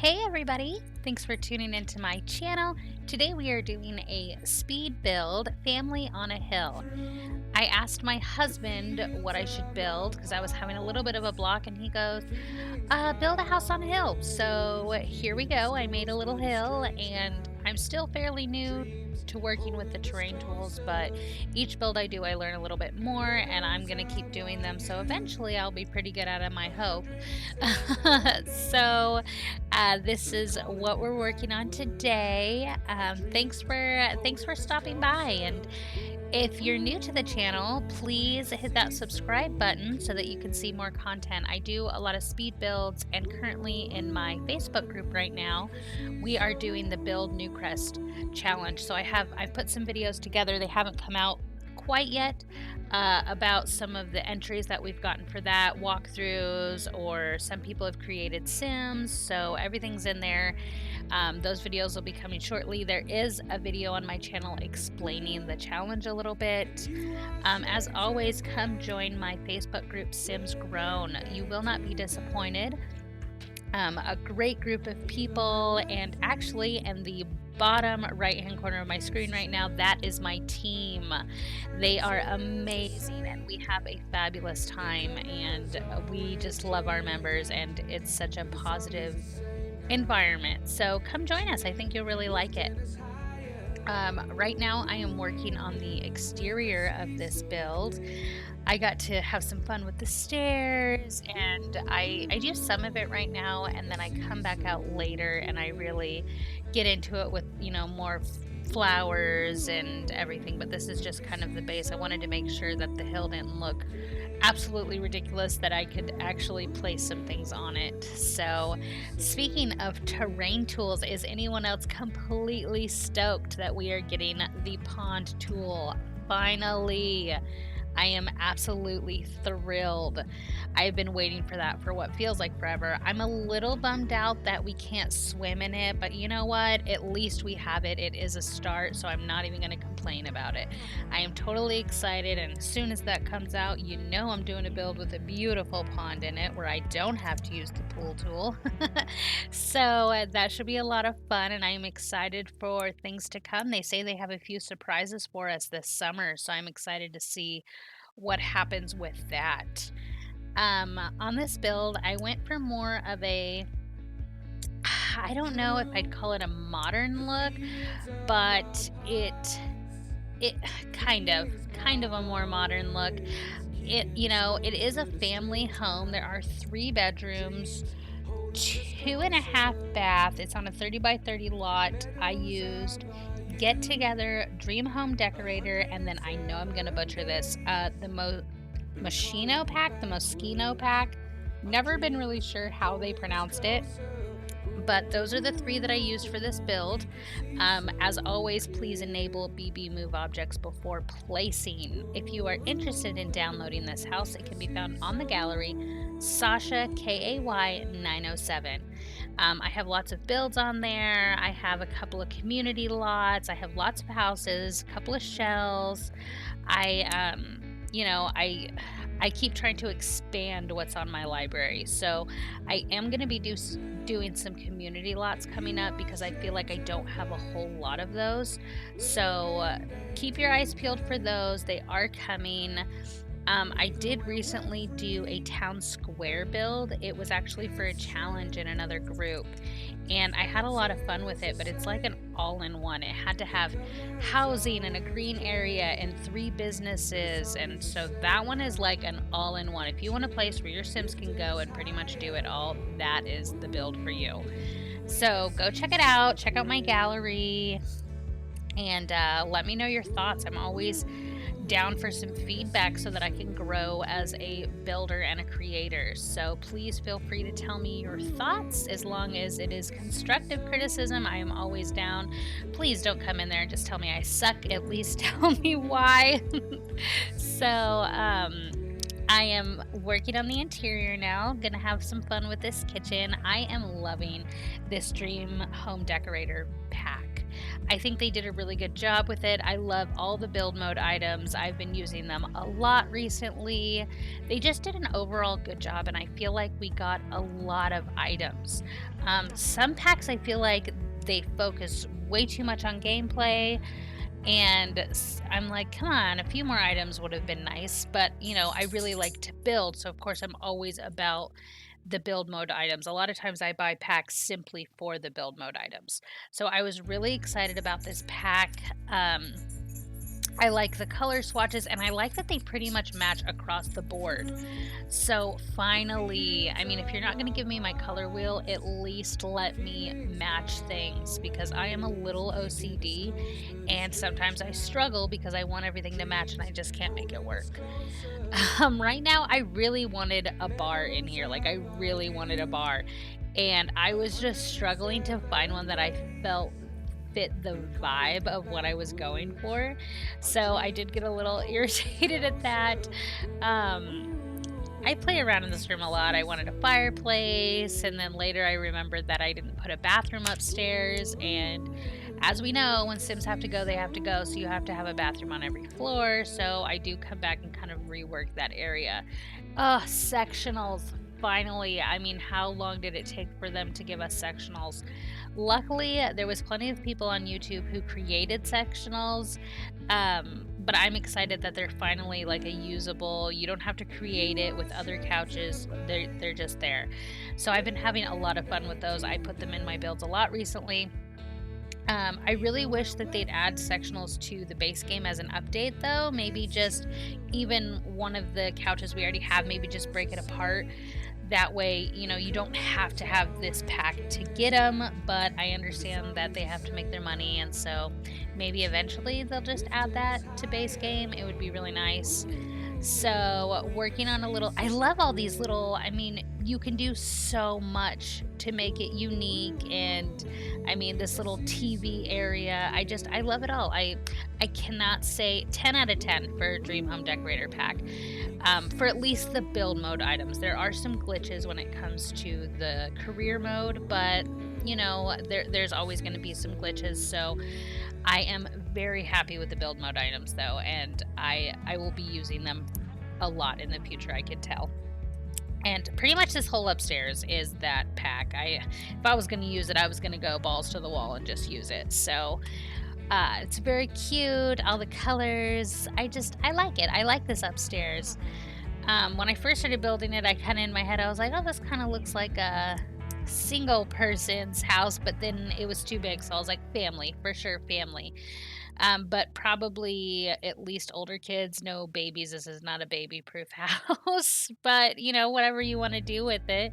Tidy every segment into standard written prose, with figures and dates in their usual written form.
Hey everybody! Thanks for tuning into my channel. Today we are doing a speed build, family on a hill. I asked my husband what I should build because I was having a little bit of a block and he goes, build a house on a hill. So here we go. I made a little hill and I'm still fairly new to working with the terrain tools, but each build I do, I learn a little bit more and I'm going to keep doing them. So eventually I'll be pretty good at them, I hope. This is what we're working on today. Thanks for stopping by, and if you're new to the channel, please hit that subscribe button so that you can see more content. I do a lot of speed builds, and currently in my Facebook group right now, we are doing the Build Newcrest challenge. So I've put some videos together. They haven't come out quite yet about some of the entries that we've gotten for that, walkthroughs, or some people have created sims, so everything's in there. Those videos will be coming shortly. There is a video on my channel explaining the challenge a little bit. As always, come join my Facebook group Sims Grown. You will not be disappointed. A great group of people, and actually in the bottom right hand corner of my screen right now, that is my team. They are amazing and we have a fabulous time, and we just love our members, and it's such a positive environment. So come join us. I think you'll really like it. Right now I am working on the exterior of this build. I got to have some fun with the stairs, and I do some of it right now, and then I come back out later and I really get into it with, more flowers and everything. But this is just kind of the base. I wanted to make sure that the hill didn't look absolutely ridiculous, that I could actually place some things on it. So speaking of terrain tools, is anyone else completely stoked that we are getting the pond tool? Finally! I am absolutely thrilled. I've been waiting for that for what feels like forever. I'm a little bummed out that we can't swim in it, but you know what? At least we have it. It is a start, so I'm not even going to complain about it. I am totally excited, and as soon as that comes out, I'm doing a build with a beautiful pond in it where I don't have to use the pool tool. So that should be a lot of fun, and I am excited for things to come. They say they have a few surprises for us this summer, so I'm excited to see what happens with that. On this build, I went for more of a, I don't know if I'd call it a modern look, but it kind of a more modern look. It is a family home. There are 3 bedrooms, 2.5 bath. It's on a 30 by 30 lot. I used Get Together Dream Home Decorator, and then I know I'm gonna butcher this, the Moschino pack. Never been really sure how they pronounced it, but those are the 3 that I used for this build. As always, please enable BB Move objects before placing. If you are interested in downloading this house, it can be found on the gallery Sasha KAY 907. I have lots of builds on there. I have a couple of community lots. I have lots of houses, a couple of shells. I keep trying to expand what's on my library. So I am going to be doing some community lots coming up because I feel like I don't have a whole lot of those. So keep your eyes peeled for those. They are coming. I did recently do a town square build. It was actually for a challenge in another group, and I had a lot of fun with it, but it's like an all-in-one. It had to have housing and a green area and 3 businesses, and so that one is like an all-in-one. If you want a place where your Sims can go and pretty much do it all, that is the build for you. So go check it out. Check out my gallery, and let me know your thoughts. I'm always down for some feedback so that I can grow as a builder and a creator. So please feel free to tell me your thoughts. As long as it is constructive criticism, I am always down. Please don't come in there and just tell me I suck. At least tell me why. So I am working on the interior now. Gonna have some fun with this kitchen. I am loving this Dream Home Decorator pack. I think they did a really good job with it. I love all the build mode items. I've been using them a lot recently. They just did an overall good job, and I feel like we got a lot of items. Some packs I feel like they focus way too much on gameplay, and I'm like, come on, a few more items would have been nice. But, I really like to build. So, of course, I'm always about the build mode items. A lot of times I buy packs simply for the build mode items. So, I was really excited about this pack. I like the color swatches, and I like that they pretty much match across the board. So finally, I mean, if you're not going to give me my color wheel, at least let me match things, because I am a little OCD and sometimes I struggle because I want everything to match and I just can't make it work. Right now, I really wanted a bar in here. Like, I really wanted a bar. And I was just struggling to find one that I felt fit the vibe of what I was going for. So I did get a little irritated at that. I play around in this room a lot. I wanted a fireplace, and then later I remembered that I didn't put a bathroom upstairs. And as we know, when Sims have to go, they have to go. So you have to have a bathroom on every floor. So I do come back and kind of rework that area. Oh, sectionals. Finally, I mean, how long did it take for them to give us sectionals? Luckily, there was plenty of people on YouTube who created sectionals, but I'm excited that they're finally like a usable, you don't have to create it with other couches, they're just there. So I've been having a lot of fun with those. I put them in my builds a lot recently. I really wish that they'd add sectionals to the base game as an update, though. Maybe just even one of the couches we already have, maybe just break it apart. That way, you don't have to have this pack to get them, but I understand that they have to make their money, and so maybe eventually they'll just add that to base game. It would be really nice. So working on I love all these little, I mean, you can do so much to make it unique. And I mean, this little TV area, I love it all. I cannot say 10 out of 10 for Dream Home Decorator pack. For at least the build mode items. There are some glitches when it comes to the career mode, but there's always going to be some glitches. So I am very happy with the build mode items, though, and I will be using them a lot in the future, I can tell. And pretty much this whole upstairs is that pack. If I was going to use it, I was going to go balls to the wall and just use it. So it's very cute, all the colors. I like it. I like this upstairs. When I first started building it, I kind of in my head, I was like, oh, this kind of looks like a single person's house, but then it was too big, so I was like, family, for sure, family. But probably at least older kids, no babies. This is not a baby proof house, but whatever you want to do with it.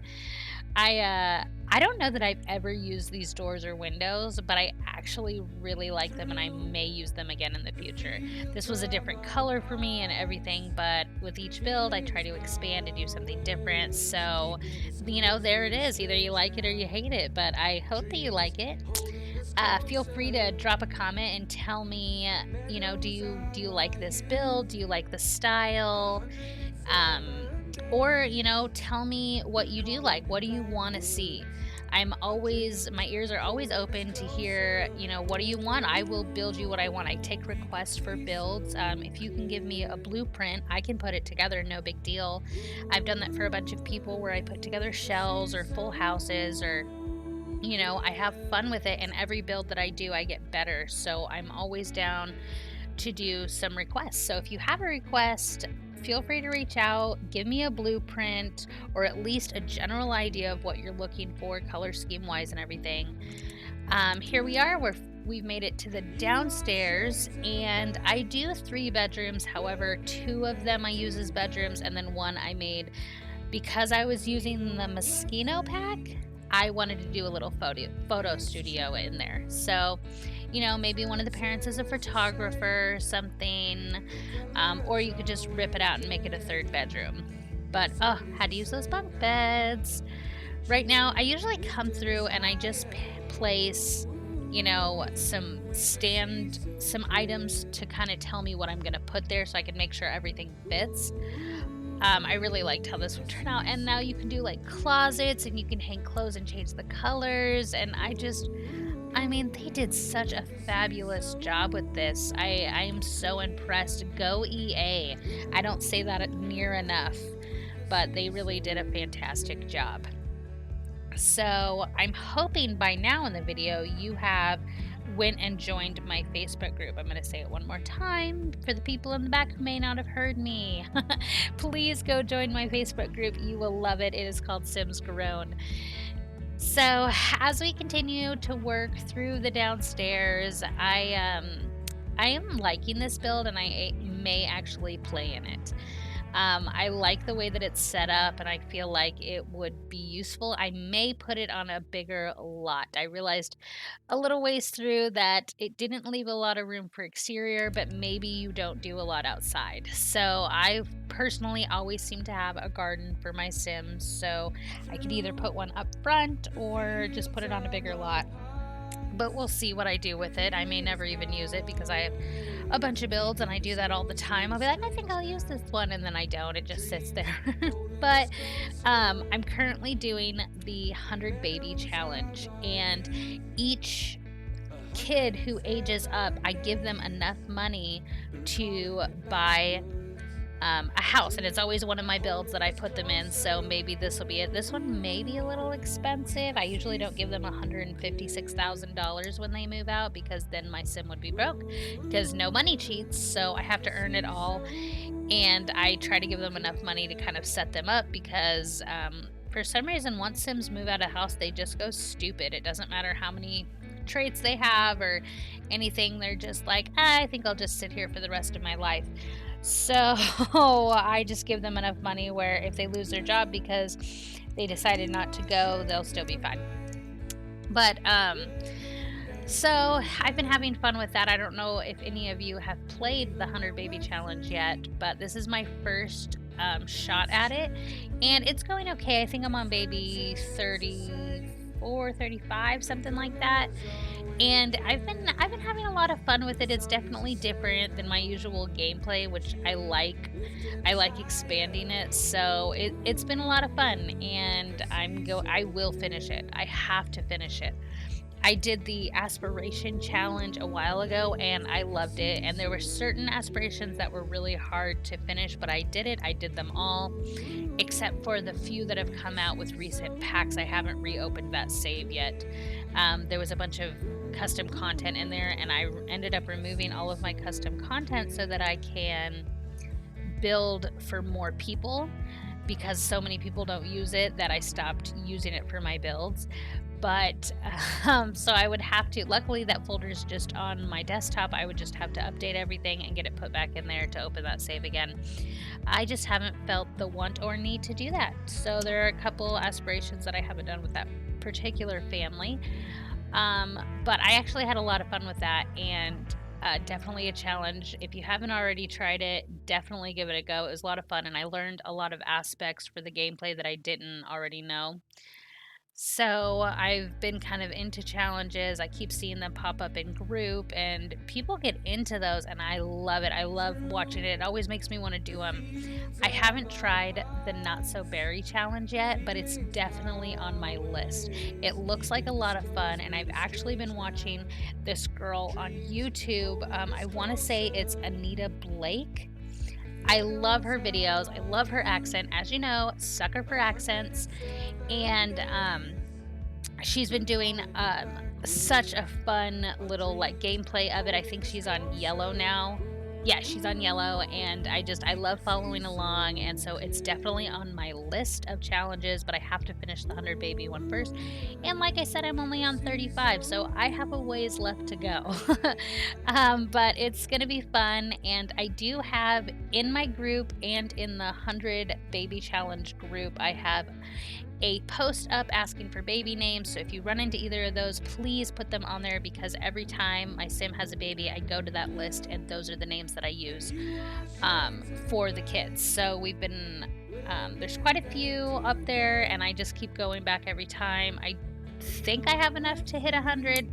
I don't know that I've ever used these doors or windows, but I actually really like them, and I may use them again in the future. This was a different color for me and everything, but with each build I try to expand and do something different. So there it is. Either you like it or you hate it, but I hope that you like it. Feel free to drop a comment and tell me, do you like this build? Do you like the style? Or tell me what you do like. What do you want to see? My ears are always open to hear, what do you want? I will build you what I want. I take requests for builds. If you can give me a blueprint, I can put it together, no big deal. I've done that for a bunch of people where I put together shells or full houses, or I have fun with it, and every build that I do, I get better. So I'm always down to do some requests. So if you have a request, feel free to reach out, give me a blueprint, or at least a general idea of what you're looking for, color scheme wise and everything. Here we are, we've made it to the downstairs, and I do 3 bedrooms. However, 2 of them I use as bedrooms, and then 1 I made because I was using the Moschino pack. I wanted to do a little photo studio in there. So, maybe one of the parents is a photographer or something, or you could just rip it out and make it a 3rd bedroom. But, had to use those bunk beds. Right now, I usually come through and I just place, some items to kind of tell me what I'm going to put there so I can make sure everything fits. I really liked how this would turn out, and now you can do like closets, and you can hang clothes and change the colors, and I mean, they did such a fabulous job with this. I am so impressed. Go EA. I don't say that near enough, but they really did a fantastic job. So I'm hoping by now in the video you have went and joined my Facebook group. I'm going to say it one more time for the people in the back who may not have heard me. Please go join my Facebook group. You will love it. It is called Sims Grown. So as we continue to work through the downstairs, I am liking this build, and I may actually play in it. I like the way that it's set up, and I feel like it would be useful. I may put it on a bigger lot. I realized a little ways through that it didn't leave a lot of room for exterior, but maybe you don't do a lot outside. So I personally always seem to have a garden for my Sims, so I could either put one up front or just put it on a bigger lot. But we'll see what I do with it. I may never even use it because I have a bunch of builds and I do that all the time. I'll be like, I think I'll use this one, and then I don't. It just sits there. But I'm currently doing the 100 baby challenge, and each kid who ages up, I give them enough money to buy a house, and it's always one of my builds that I put them in, so maybe this will be it. This one may be a little expensive. I usually don't give them $156,000 when they move out, because then my sim would be broke, because no money cheats, so I have to earn it all. And I try to give them enough money to kind of set them up, because for some reason, once Sims move out of house, they just go stupid. It doesn't matter how many traits they have or anything. They're just like, I think I'll just sit here for the rest of my life. So I just give them enough money where if they lose their job because they decided not to go, they'll still be fine. But so I've been having fun with that. I don't know if any of you have played the 100 Baby Challenge yet, but this is my first shot at it, and it's going okay. I think I'm on baby 34, 35, something like that. And I've been having a lot of fun with it. It's definitely different than my usual gameplay, which I like. I like expanding it, so it's been a lot of fun, and I will finish it. I have to finish it. I did the aspiration challenge a while ago, and I loved it, and there were certain aspirations that were really hard to finish, but I did it. I did them all, except for the few that have come out with recent packs. I haven't reopened that save yet. There was a bunch of custom content in there, and I ended up removing all of my custom content so that I can build for more people, because so many people don't use it that I stopped using it for my builds. But so I would have to, luckily that folder is just on my desktop. I would just have to update everything and get it put back in there to open that save again. I just haven't felt the want or need to do that. So there are a couple aspirations that I haven't done with that particular family. But I actually had a lot of fun with that, and definitely a challenge. If you haven't already tried it, definitely give it a go. It was a lot of fun, and I learned a lot of aspects for the gameplay that I didn't already know. So I've been kind of into challenges. I keep seeing them pop up in group, and people get into those, and I love it. I love watching it. It always makes me want to do them. I haven't tried the Not So Berry challenge yet, but it's definitely on my list. It looks like a lot of fun, and I've actually been watching this girl on YouTube. I want to say it's Anita Blake. I love her videos. I love her accent. As you know, sucker for accents. And she's been doing such a fun little like gameplay of it. I think she's on Yellow now. Yeah, she's on Yellow, and I love following along, and so it's definitely on my list of challenges, but I have to finish the 100 baby one first. And like I said, I'm only on 35, so I have a ways left to go. But it's gonna be fun, and I do have in my group and in the 100 baby challenge group, I have a post up asking for baby names. So if you run into either of those, please put them on there, because every time my sim has a baby, I go to that list, and those are the names that I use for the kids. So we've been there's quite a few up there, and I just keep going back every time. I think I have enough to hit 100,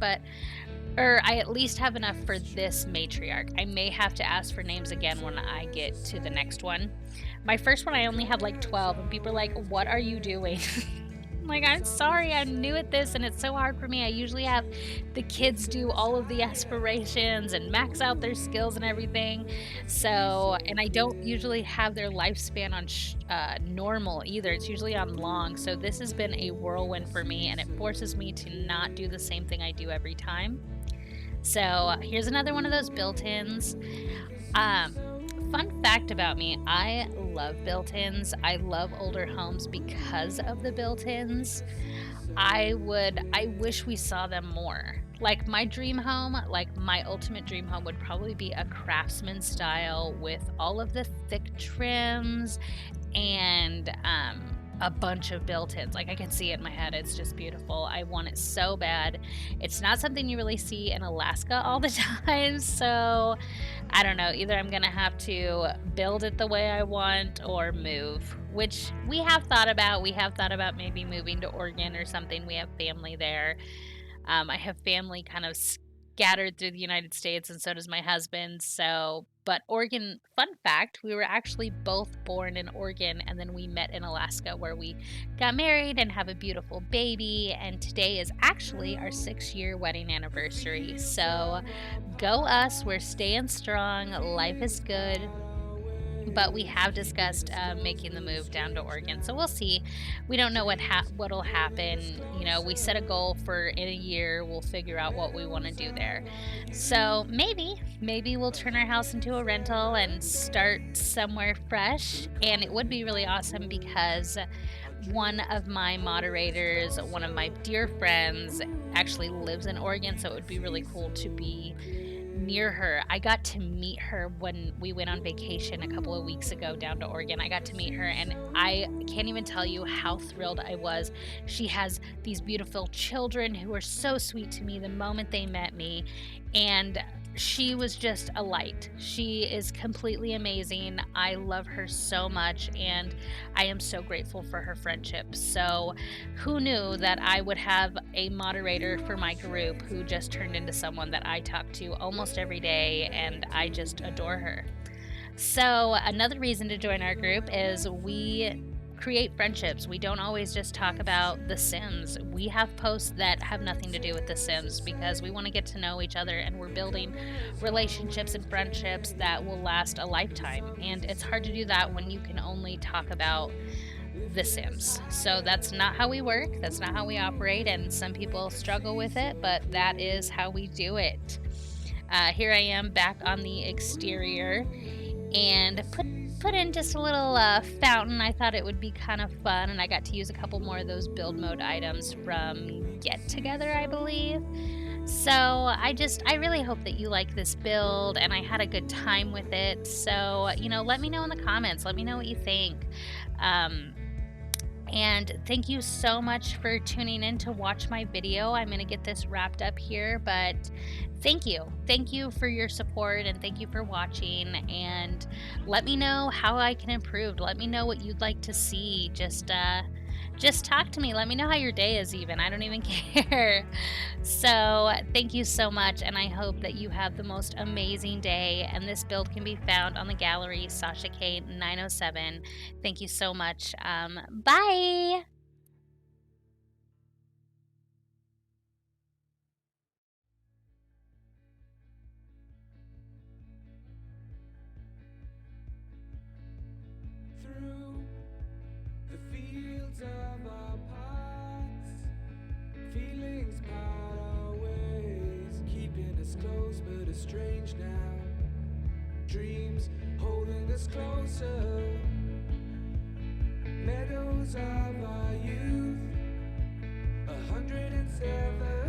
or I at least have enough for this matriarch. I may have to ask for names again when I get to the next one. My first one, I only had like 12, and people are like, what are you doing? Like, I'm sorry, I'm new at this and it's so hard for me. I usually have the kids do all of the aspirations and max out their skills and everything. So, and I don't usually have their lifespan on normal either. It's usually on long. So this has been a whirlwind for me and it forces me to not do the same thing I do every time. So here's another one of those built-ins. Um, Fun fact about me, I love built-ins. I love older homes because of the built-ins. I wish we saw them more. Like my dream home, like my ultimate dream home would probably be a craftsman style with all of the thick trims and a bunch of built-ins. Like I can see it in my head. It's just beautiful. I want it so bad. It's not something you really see in Alaska all the time. So I don't know. Either I'm gonna have to build it the way I want or move, which we have thought about. We have thought about maybe moving to Oregon or something. We have family there. I have family kind of scattered through the United States, and so does my husband. So, but Oregon, fun fact, we were actually both born in Oregon, and then we met in Alaska where we got married and have a beautiful baby. And today is actually our 6-year wedding anniversary. So, go us, we're staying strong, life is good. But we have discussed making the move down to Oregon, so we'll see. We don't know what'll happen. You know, we set a goal for in a year. We'll figure out what we want to do there. So maybe we'll turn our house into a rental and start somewhere fresh. And it would be really awesome because one of my moderators, one of my dear friends, actually lives in Oregon, so it would be really cool to be near her. I got to meet her when we went on vacation a couple of weeks ago down to Oregon. I got to meet her and I can't even tell you how thrilled I was. She has these beautiful children who were so sweet to me the moment they met me, and she was just a light. She is completely amazing. I love her so much and I am so grateful for her friendship. So, who knew that I would have a moderator for my group who just turned into someone that I talk to almost every day, and I just adore her. So, another reason to join our group is we create friendships. We don't always just talk about The Sims. We have posts that have nothing to do with The Sims because we want to get to know each other and we're building relationships and friendships that will last a lifetime. And it's hard to do that when you can only talk about The Sims. So that's not how we work, that's not how we operate, and some people struggle with it, but that is how we do it. Here I am back on the exterior and put in just a little fountain. I thought it would be kind of fun, and I got to use a couple more of those build mode items from Get Together, I believe. So I really hope that you like this build and I had a good time with it. So, let me know in the comments. Let me know what you think. And thank you so much for tuning in to watch my video. I'm going to get this wrapped up here, but thank you. Thank you for your support and thank you for watching. And let me know how I can improve. Let me know what you'd like to see. Just talk to me. Let me know how your day is even. I don't even care. So thank you so much, and I hope that you have the most amazing day. And this build can be found on the gallery, Sasha K 907. Thank you so much. Bye. Through the fields of our past, feelings part our ways, keeping us close but estranged now. Dreams holding us closer, meadows of our youth, 107